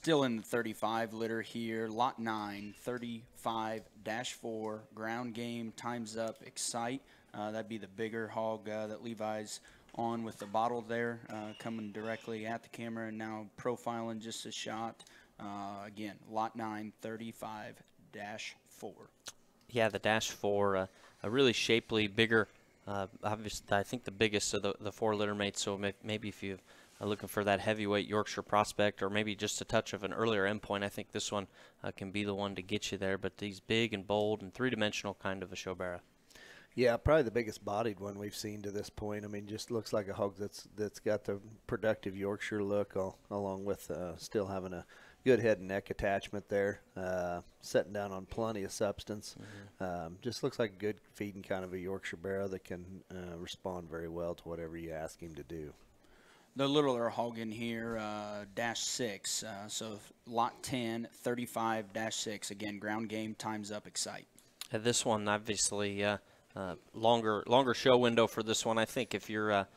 Still in the 35 litter here. Lot 9, 35-4. Ground game, time's up, excite. That'd be the bigger hog that Levi's on with the bottle there, coming directly at the camera and now profiling just a shot. Again, Lot 9, 35-4. Yeah, the -4, a really shapely, bigger, obviously, I think the biggest of the 4 litter mates. So maybe if you are looking for that heavyweight Yorkshire prospect, or maybe just a touch of an earlier endpoint, I think this one can be the one to get you there. But he's big and bold and three-dimensional kind of a showbearer. Yeah, probably the biggest bodied one we've seen to this point. I mean, just looks like a hog that's got the productive Yorkshire look, along with still having a good head and neck attachment there, setting down on plenty of substance. Just looks like a good feeding kind of a Yorkshire barrow that can respond very well to whatever you ask him to do. The littler hog in here, -6. So Lot 10, 35-6. Again, ground game, time's up, excite. This one, obviously, longer show window for this one. I think if you're a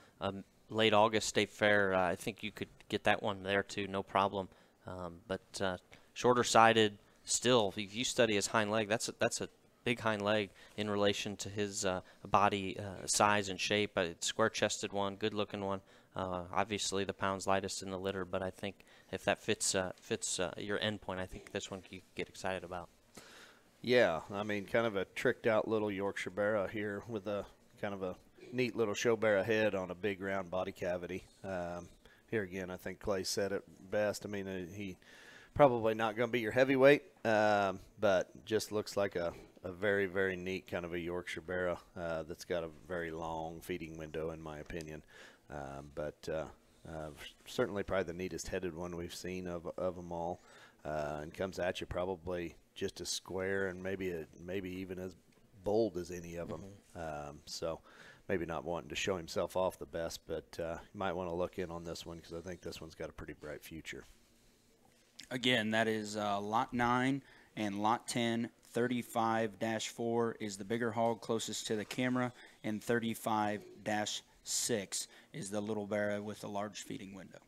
late August State Fair, I think you could get that one there too, no problem. But shorter sided, still, if you study his hind leg, that's a big hind leg in relation to his body size and shape. It's square chested one, good looking one. Obviously the pound's lightest in the litter, but I think if that fits your endpoint, I think this one you get excited about. Yeah, I mean, kind of a tricked out little Yorkshire barrow here with a kind of a neat little show barrow head on a big round body cavity. Here again, I think Clay said it best. I mean, he probably not going to be your heavyweight, but just looks like a very, very neat kind of a Yorkshire barrow that's got a very long feeding window, in my opinion. But certainly probably the neatest headed one we've seen of them all, and comes at you probably just as square and maybe even as bold as any of them. So maybe not wanting to show himself off the best, but you might want to look in on this one because I think this one's got a pretty bright future. Again, that is Lot 9 and Lot 10. 35-4 is the bigger hog closest to the camera, and 35-6 is the little barrow with a large feeding window.